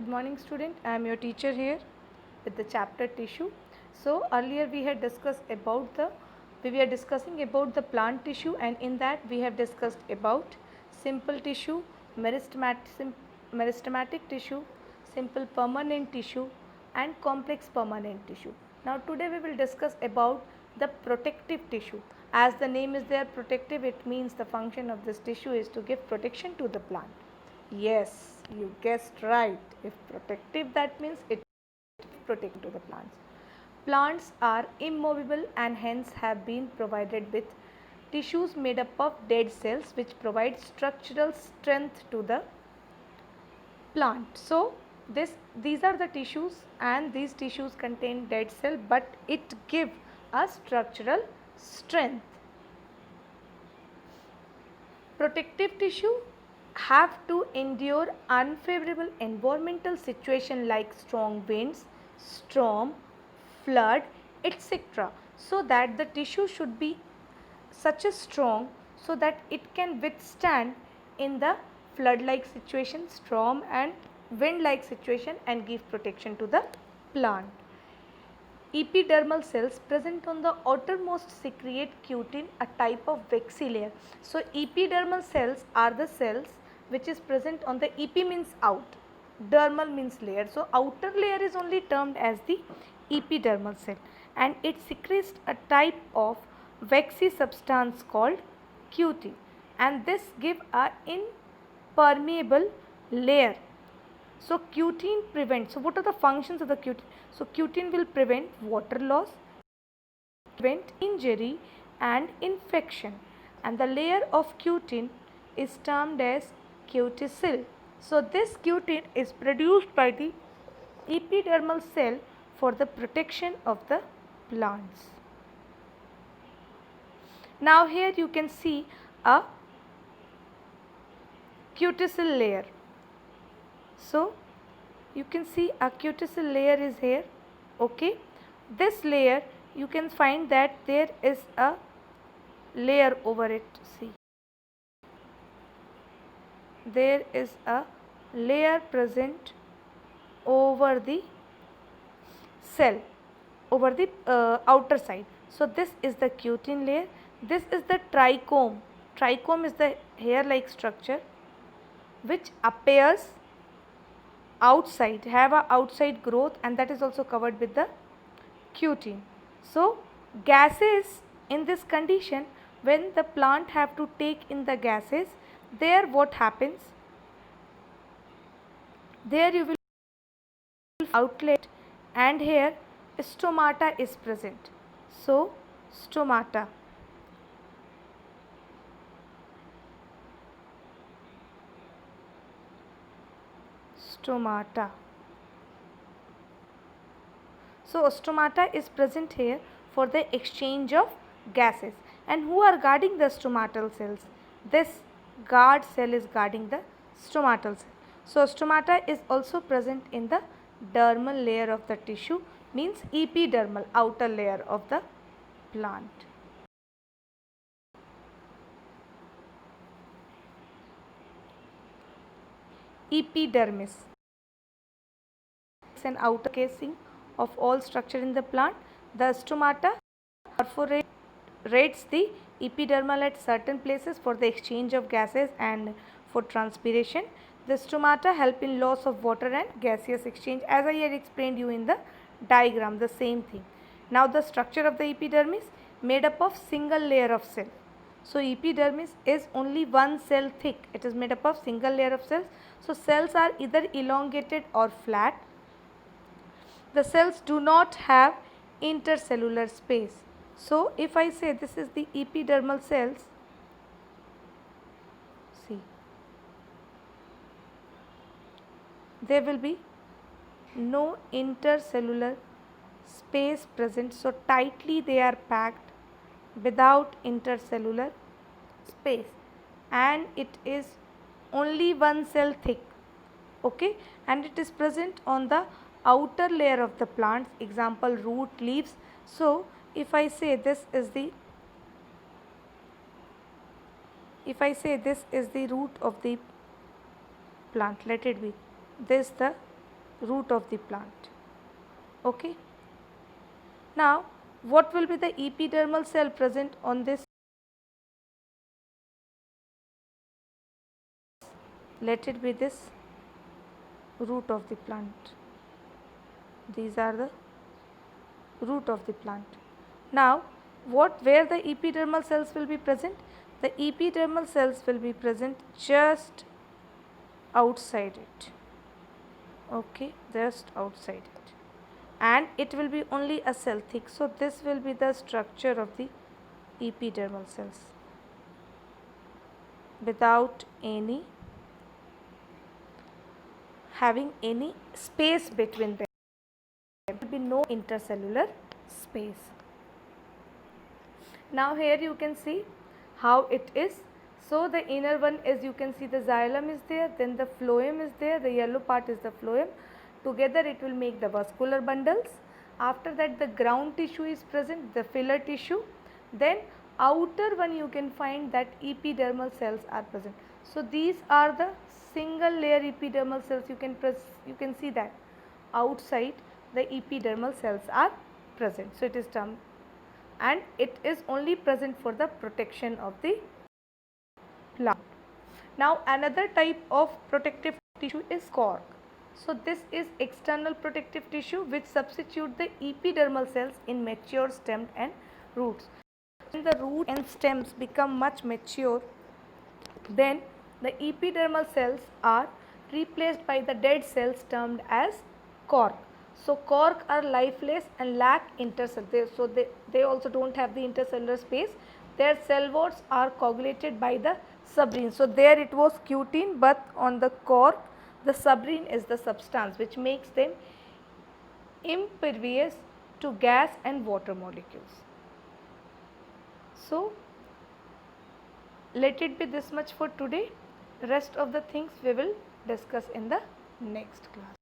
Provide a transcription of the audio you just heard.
Good morning student. I am your teacher here with the chapter tissue. So earlier we had discussed about we were discussing about the plant tissue, and in that we have discussed about simple tissue, meristematic tissue, simple permanent tissue and complex permanent tissue. Now today we will discuss about the protective tissue. As the name is there, protective, it means the function of this tissue is to give protection to the plant. Yes, you guessed right. If protective, that means it protects to the plants. Plants are immovable and hence have been provided with tissues made up of dead cells which provide structural strength to the plant. So these are the tissues, and these tissues contain dead cell, but it give a structural strength. Protective tissue have to endure unfavorable environmental situation like strong winds, storm, flood, etc. So that the tissue should be such a strong so that it can withstand in the flood like situation, storm and wind like situation and give protection to the plant. Epidermal cells present on the outermost secrete cutin, a type of waxy layer. So epidermal cells are the cells which is present on the epi means out, dermal means layer. So outer layer is only termed as the epidermal cell, and it secretes a type of waxy substance called cutin, and this give a impermeable layer. So cutin prevents. So what are the functions of the cutin? So cutin will prevent water loss, prevent injury and infection, and the layer of cutin is termed as cuticle. So this cutin is produced by the epidermal cell for the protection of the plants. Now here you can see a cuticle layer. So you can see a cuticle layer is here. Okay, this layer you can find that there is a layer over it. See, there is a layer present over the cell, over the outer side. So this is the cutin layer. This is the trichome. Trichome is the hair like structure which appears outside, have a outside growth, and that is also covered with the cutin. So gases in this condition, when the plant have to take in the gases, there what happens, there you will outlet, and here stomata is present. So stomata, stomata. So stomata is present here for the exchange of gases. And who are guarding the stomatal cells? This guard cell is guarding the stomatal cell. So stomata is also present in the dermal layer of the tissue, means epidermal, outer layer of the plant. Epidermis, it's an outer casing of all structure in the plant. The stomata perforates the epidermal at certain places for the exchange of gases and for transpiration. The stomata help in loss of water and gaseous exchange, as I had explained you in the diagram, the same thing. Now the structure of the epidermis made up of single layer of cell. So epidermis is only one cell thick. It is made up of single layer of cells. So cells are either elongated or flat. The cells do not have intercellular space. So if I say this is the epidermal cells, see, there will be no intercellular space present. So tightly they are packed without intercellular space, and it is only one cell thick. Okay, and it is present on the outer layer of the plants, example root, leaves. So if I say this is the root of the plant, let it be this the root of the plant. Okay. Now, what will be the epidermal cell present on this? Let it be this root of the plant. These are the root of the plant. Now, where the epidermal cells will be present? The epidermal cells will be present just outside it. Okay, just outside it, and it will be only a cell thick. So this will be the structure of the epidermal cells without any having any space between them. There will be no intercellular space. Now here you can see how it is. So the inner one is, you can see the xylem is there, then the phloem is there, the yellow part is the phloem. Together it will make the vascular bundles. After that the ground tissue is present, the filler tissue. Then outer one you can find that epidermal cells are present. So these are the single layer epidermal cells. You can see that outside the epidermal cells are present. So it is termed, and it is only present for the protection of the plant. Now another type of protective tissue is cork. So this is external protective tissue which substitute the epidermal cells in mature stem and roots. When the root and stems become much mature, then the epidermal cells are replaced by the dead cells termed as cork. So cork are lifeless and lack intercellular, so they also don't have the intercellular space. Their cell walls are coagulated by the suberin. So there it was cutin, but on the cork the suberin is the substance which makes them impervious to gas and water molecules. So let it be this much for today. Rest of the things we will discuss in the next class.